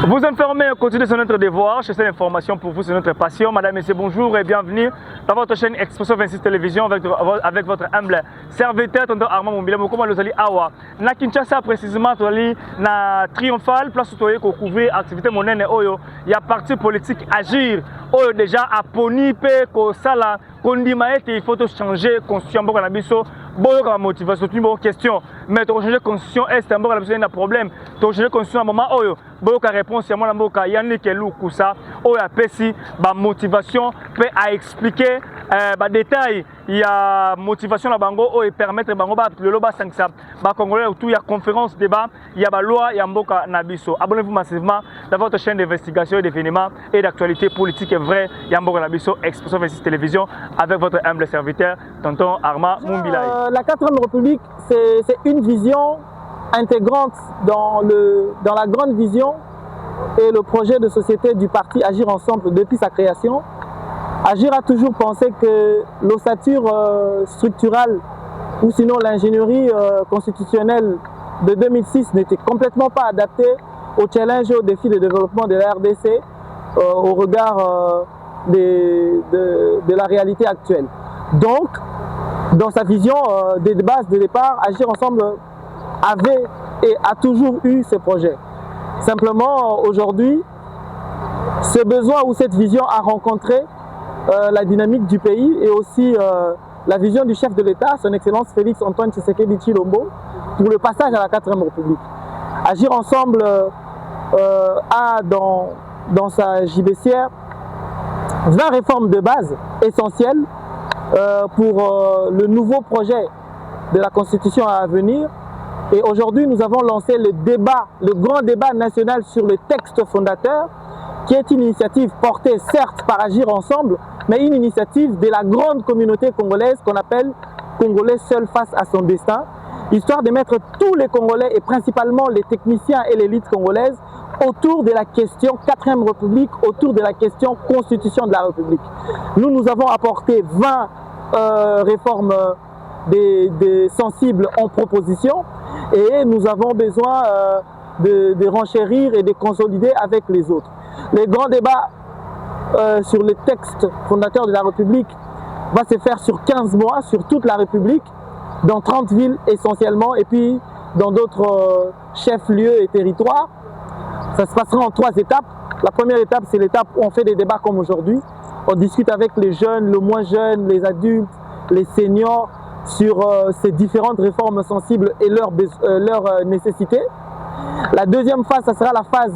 Vous informez, continuez sur notre devoir, chercher l'information pour vous, c'est notre passion. Madame, Messieurs, bonjour et bienvenue dans votre chaîne Expression 26 Télévision avec votre humble serviteur, tonton Armand Mumbila. Comment vous allez awa na Kinshasa précisément, na Triomphal, place où vous couvrir activité monnaie oyo. Il y a parti politique agir. Oyo déjà a poni pe ko sala kondima ete il faut changer constitution pour cannabis. Bon, la motivation, c'est une bonne question. Mais tu changer constitution, est-ce un problème? Tu changer constitution à un moment où bon, la réponse c'est moi, il y a qui est ça, où la PSI, la motivation peut expliquer détail. Il y a motivation la bango où permettre bango le loba 500 congolais autour il y a conférence débat, il y a la loi, il y a mboka nabiso. Abonnez-vous massivement dans votre chaîne d'investigation et d'événements et d'actualité politique et vrai. Il y a mboka nabiso Expression 26 Télévision avec votre humble serviteur tonton Armand Mumbila. La 4e République, c'est une vision intégrante dans la grande vision et le projet de société du parti Agir Ensemble depuis sa création. Agir a toujours pensé que l'ossature structurale ou sinon l'ingénierie constitutionnelle de 2006 n'était complètement pas adaptée aux challenges et aux défis de développement de la RDC au regard de la réalité actuelle. Donc, dans sa vision des bases de départ, Agir Ensemble avait et a toujours eu ce projet. Simplement, aujourd'hui, ce besoin ou cette vision a rencontré la dynamique du pays et aussi la vision du chef de l'État, son Excellence Félix Antoine Tshisekedi Tshilombo, pour le passage à la 4e République. Agir Ensemble a dans sa JBCR 20 réformes de base essentielles pour le nouveau projet de la Constitution à venir. Et aujourd'hui, nous avons lancé le grand débat national sur le texte fondateur, qui est une initiative portée certes par Agir Ensemble, mais une initiative de la grande communauté congolaise qu'on appelle Congolais seul face à son destin, histoire de mettre tous les Congolais et principalement les techniciens et l'élite congolaise autour de la question 4e République, autour de la question Constitution de la République. Nous avons apporté 20 réformes des sensibles en proposition et nous avons besoin de renchérir et de consolider avec les autres. Les grands débats sur les textes fondateurs de la République va se faire sur 15 mois, sur toute la République, dans 30 villes essentiellement, et puis dans d'autres chefs-lieux et territoires. Ça se passera en 3 étapes. La première étape, c'est l'étape où on fait des débats comme aujourd'hui. On discute avec les jeunes, le moins jeunes, les adultes, les seniors, sur ces différentes réformes sensibles et leurs nécessités. La deuxième phase, ça sera la phase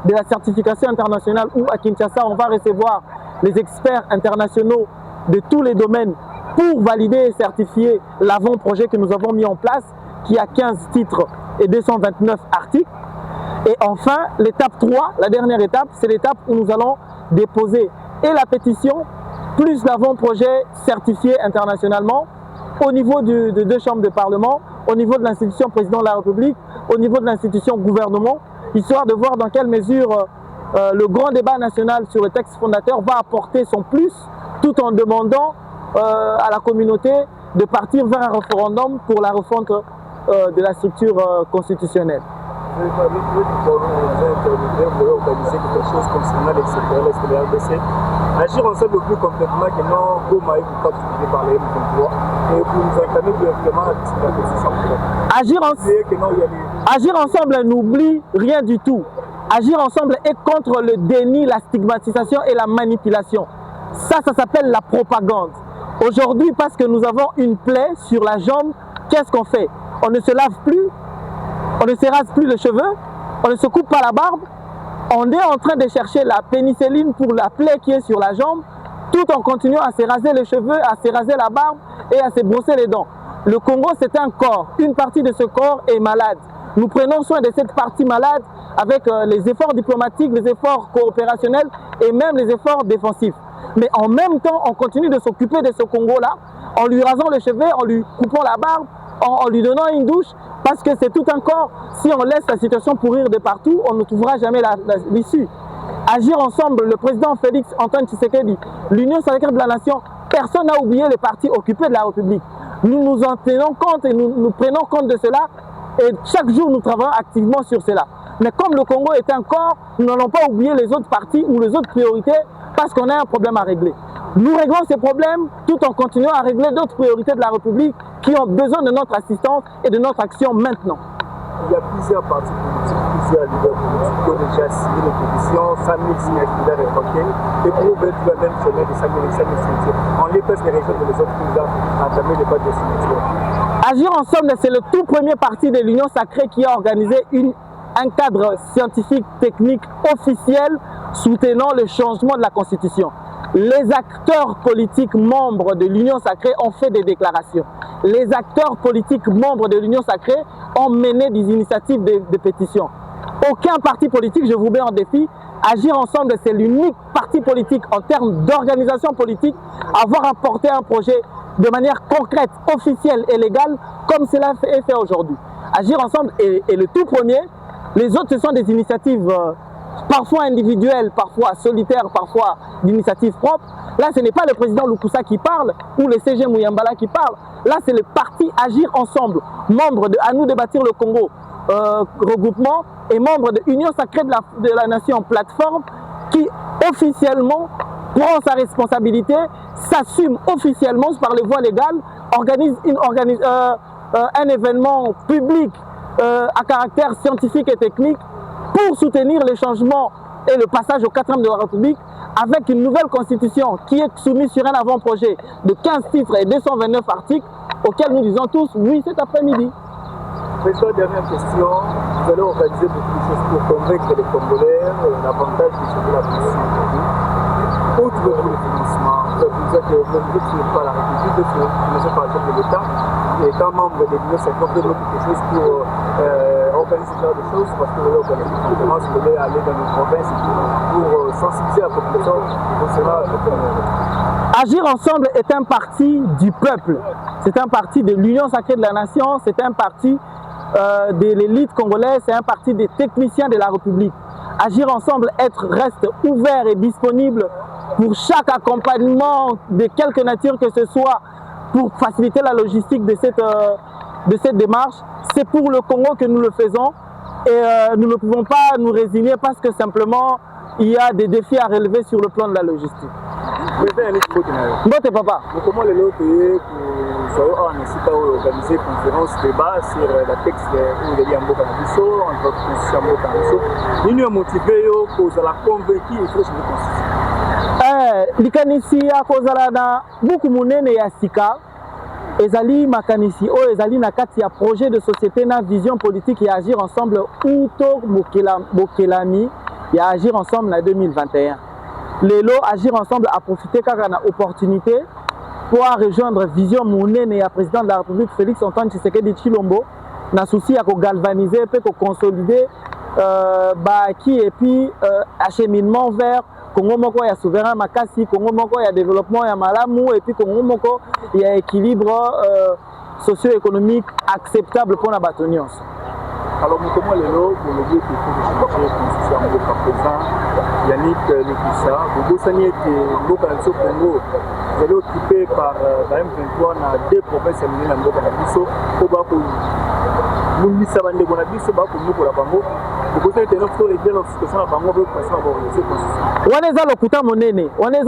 de la certification internationale où à Kinshasa, on va recevoir les experts internationaux de tous les domaines pour valider et certifier l'avant-projet que nous avons mis en place, qui a 15 titres et 229 articles. Et enfin, l'étape 3, la dernière étape, c'est l'étape où nous allons déposer et la pétition, plus l'avant-projet certifié internationalement, au niveau de 2 chambres de parlement, au niveau de l'institution président de la République, au niveau de l'institution gouvernement, histoire de voir dans quelle mesure le grand débat national sur le texte fondateur va apporter son plus, tout en demandant à la communauté de partir vers un référendum pour la refonte de la structure constitutionnelle. Organiser quelque chose concernant les secteurs de la RDC. Agir ensemble le plus complètement que non, Goma et vous participer par les M23 et pour nous entamer directement la décision. Agir Ensemble n'oublie rien du tout. Agir Ensemble est contre le déni, la stigmatisation et la manipulation. Ça s'appelle la propagande. Aujourd'hui, parce que nous avons une plaie sur la jambe, qu'est-ce qu'on fait? On ne se lave plus, on ne se rase plus les cheveux, on ne se coupe pas la barbe. On est en train de chercher la pénicilline pour la plaie qui est sur la jambe, tout en continuant à se raser les cheveux, à se raser la barbe et à se brosser les dents. Le Congo, c'est un corps. Une partie de ce corps est malade. Nous prenons soin de cette partie malade avec les efforts diplomatiques, les efforts coopérationnels et même les efforts défensifs. Mais en même temps, on continue de s'occuper de ce Congo-là en lui rasant les cheveux, en lui coupant la barbe, en lui donnant une douche, parce que c'est tout un corps. Si on laisse la situation pourrir de partout, on ne trouvera jamais l'issue. Agir Ensemble, le président Félix Antoine Tshisekedi, l'Union syndicale de la Nation, personne n'a oublié les partis occupés de la République. Nous nous en tenons compte et nous prenons compte de cela et chaque jour nous travaillons activement sur cela. Mais comme le Congo est un corps, nous n'allons pas oublier les autres parties ou les autres priorités parce qu'on a un problème à régler. Nous réglons ces problèmes tout en continuant à régler d'autres priorités de la République qui ont besoin de notre assistance et de notre action maintenant. Il y a plusieurs partis politiques, plusieurs leaders politiques qui ont déjà signé les pétitions, 5 000 signatures récoltées, et pour ouvrir tout le même chemin de 5 000 signatures. On les passe les régions de les autres pays à entamer les bases de signatures. Agir ensemble, c'est le tout premier parti de l'Union sacrée qui a organisé un cadre scientifique, technique, officiel soutenant le changement de la Constitution. Les acteurs politiques membres de l'Union sacrée ont fait des déclarations. Les acteurs politiques membres de l'Union sacrée ont mené des initiatives de pétition. Aucun parti politique, je vous mets en défi, Agir ensemble, c'est l'unique parti politique en termes d'organisation politique à avoir apporté un projet de manière concrète, officielle et légale, comme cela est fait aujourd'hui. Agir ensemble est le tout premier. Les autres, ce sont des initiatives parfois individuelles, parfois solitaires, parfois d'initiatives propres. Là, ce n'est pas le président Lukusa qui parle ou le CG Mouyambala qui parle. Là, c'est le parti Agir ensemble, membre de À nous de bâtir le Congo, regroupement, et membre de Union sacrée de la nation plateforme, qui officiellement prend sa responsabilité, s'assume officiellement par les voies légales, organise un événement public à caractère scientifique et technique pour soutenir les changements et le passage au 4e de la République avec une nouvelle constitution qui est soumise sur un avant-projet de 15 titres et 229 articles auxquels nous disons tous oui cet après-midi. Président, dernière question. Vous allez organiser beaucoup de choses pour convaincre les Congolais l'avantage de sauver la police aujourd'hui. Où trouvez-vous le financement? Vous êtes pas la République, vous êtes financé par exemple de l'État. Et quand membre de l'Union, c'est complètement quelque chose pour organiser ce genre de choses, parce que vous voulez aller dans les provinces pour sensibiliser la population pour cela. Agir ensemble est un parti du peuple. C'est un parti de l'Union sacrée de la nation, c'est un parti de l'élite congolaise, c'est un parti des techniciens de la République. Agir ensemble reste ouvert et disponible pour chaque accompagnement de quelque nature que ce soit pour faciliter la logistique de cette démarche. C'est pour le Congo que nous le faisons et nous ne pouvons pas nous résigner parce que simplement il y a des défis à relever sur le plan de la logistique. Mbote papa. Comment les autres ont organisé une conférence débat sur la texte où il y a un boka na biso, entre constitution boka na biso. Nini a motivé yo kozala convaincu il faut changer constitution. Likanisi ya kozala na buku munene ya sika ezali makanisi o ezali na kati ya projet de société na vision politique ya Agir ensemble uto bokelami ya Agir ensemble na 2021. Lelo Agir ensemble a profité car on a opportunité pour rejoindre vision monene ya président de la République Félix Antoine Tshisekedi Tshilombo na souci à galvaniser et consolider qui et puis acheminement vers Congo moko ya souverain makasi, Congo moko ya développement ya malamu et puis Congo moko ya équilibre socio-économique acceptable pour la batonios. Alors, comment les lots pour le dire qu'il faut changer la constitution de président Yannick Lukusa, vous savez que le Congo, vous allez occupé par M23 dans 2 provinces éliminées dans le Congo, pour que nous ne savons pas si nous avons pour la Bango. Vous savez que nous avons réglé notre situation à Bango pour passer à la constitution. On est à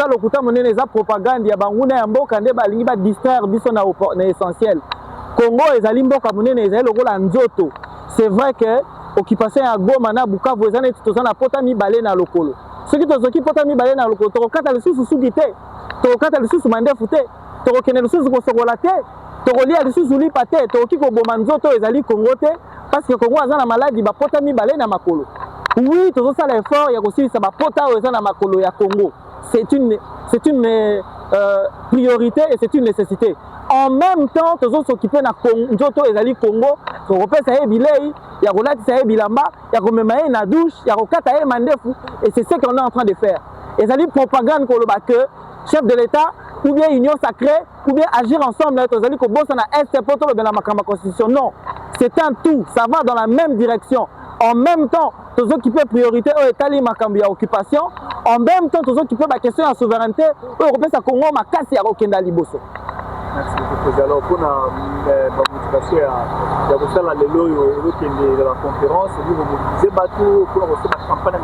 l'okuta monene, c'est propagande ya banguna ya mboka nde balingi ba distraire biso na essentiel. Congo ezali mboka monene ezali lokola nzoto. C'est vrai que l'occupation à Goma na Bukavu ezana tozana pota mibale na lokolo. Ce qui tozoki pota mibale na lokolo tokata lisusu sugite, tokata lisusu mandefu te, tokene lisusu kosokola te, tokolia lisusu lipa te, tokoki koboma nzoto ezali Congo te parce que Congo azana maladie ba pota mibale na makolo. Oui, tozosala effort ya kosilisa ba pota oyo ezana makolo ya Congo. C'est une priorité et c'est une nécessité. En même temps, tous s'occuper na Nzoto ezali Congo, kopesa ye bilei, ya kolatisa ye bilamba, ya komema ye na douche, ya kokata ye mandefu, et c'est ce qu'on est en train de faire. Ezali propagande koloba que chef de l'État ou bien Union sacrée ou bien Agir ensemble, ezali ko bossa na est poto le la makamba constitution. Non, c'est un tout, ça va dans la même direction. En même temps, tous occuper priorité au étali makambi ya occupation, en même temps tous occuper la question de la souveraineté, au Congo makasi ya kokenda liboso. Merci beaucoup. Alors, pour la motivation, il y a aussi la de la conférence, vous mobilisez bateau pour la campagne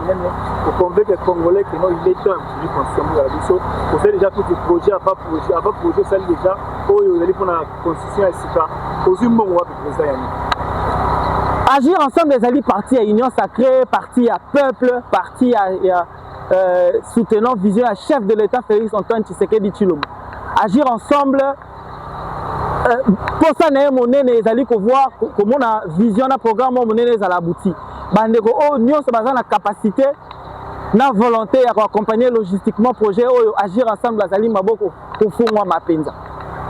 pour convaincre les Congolais que non, il est temps de consommer la biso. Vous savez déjà tout le projet, avant projet, ça déjà, vous allez pour la constitution à Sika. Aussi, moi, je vais président. Agir ensemble, les alliés partis à Union Sacrée, parti à Peuple, parti à soutenant vision à chef de l'État Félix Antoine Tshisekedi Tshilombo. Agir ensemble, pour ça, les alliés pour voir comment on a vision un programme, on est à l'abouti. Bandeko, Union, c'est la capacité, la volonté à accompagner logistiquement le projet, agir ensemble, les alliés Maboko, pour faire moi ma penza.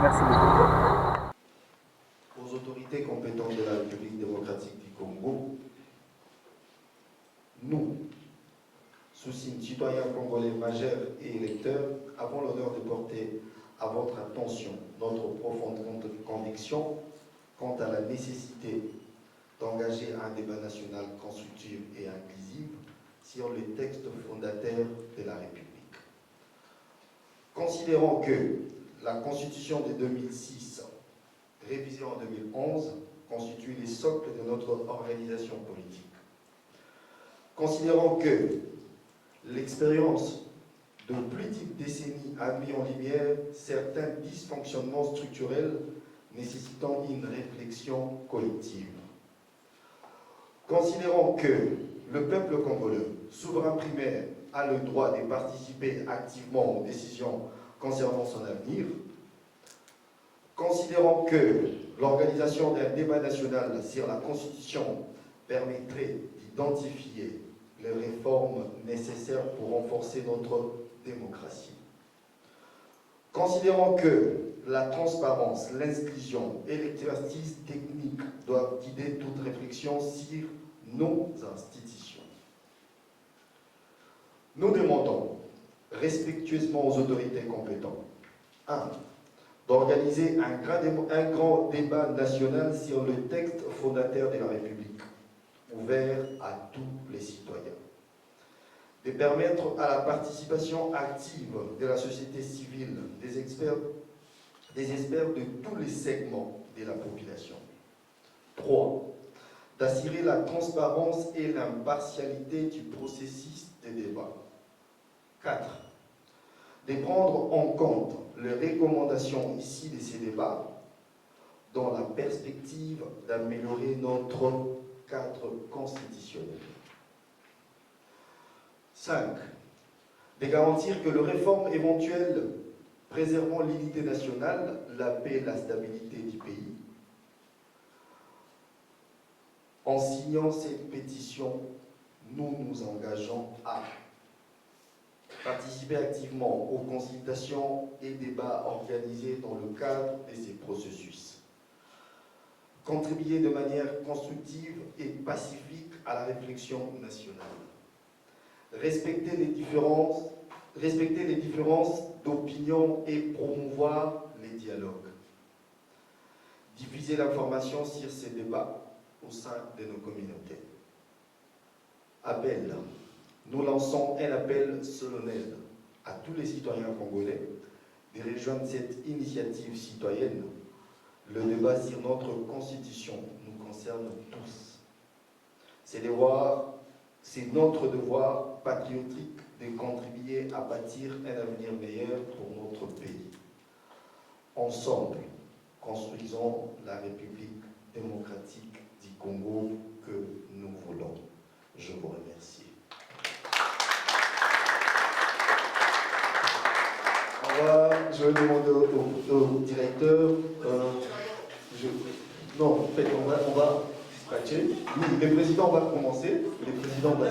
Merci beaucoup. Aux autorités compétentes de la République démocratique du Congo, nous, sous-signes citoyens congolais majeurs et électeurs, avons l'honneur de porter à votre attention notre profonde conviction quant à la nécessité d'engager un débat national constructif et inclusif sur les textes fondateurs de la République. Considérant que la Constitution de 2006, révisée en 2011, constitue les socles de notre organisation politique. Considérant que l'expérience de plus d'une décennie a mis en lumière certains dysfonctionnements structurels nécessitant une réflexion collective. Considérant que le peuple congolais, souverain primaire, a le droit de participer activement aux décisions concernant son avenir, considérant que l'organisation d'un débat national sur la Constitution permettrait d'identifier les réformes nécessaires pour renforcer notre démocratie. Considérant que la transparence, l'inclusion et l'expertise technique doivent guider toute réflexion sur nos institutions, nous demandons respectueusement aux autorités compétentes 1. D'organiser un grand débat national sur le texte fondateur de la République, ouvert à tous les citoyens. De permettre à la participation active de la société civile, des experts de tous les segments de la population. 3. D'assurer la transparence et l'impartialité du processus de débat. 4. De prendre en compte les recommandations ici de ces débats dans la perspective d'améliorer notre cadre constitutionnel. 5. De garantir que les réformes éventuelles préservant l'unité nationale, la paix et la stabilité du pays. En signant cette pétition, nous nous engageons à participer activement aux consultations et débats organisés dans le cadre de ces processus. Contribuer de manière constructive et pacifique à la réflexion nationale. Respecter les différences d'opinion et promouvoir les dialogues. Diffuser l'information sur ces débats au sein de nos communautés. Appel. Nous lançons un appel solennel à tous les citoyens congolais de rejoindre cette initiative citoyenne. Le débat sur notre constitution nous concerne tous. C'est notre devoir patriotique de contribuer à bâtir un avenir meilleur pour notre pays. Ensemble, construisons la République démocratique du Congo que nous voulons. Je vous remercie. Je vais demander au directeur. Non, en fait, on va dispatcher. Oui, le président va commencer. Le président va.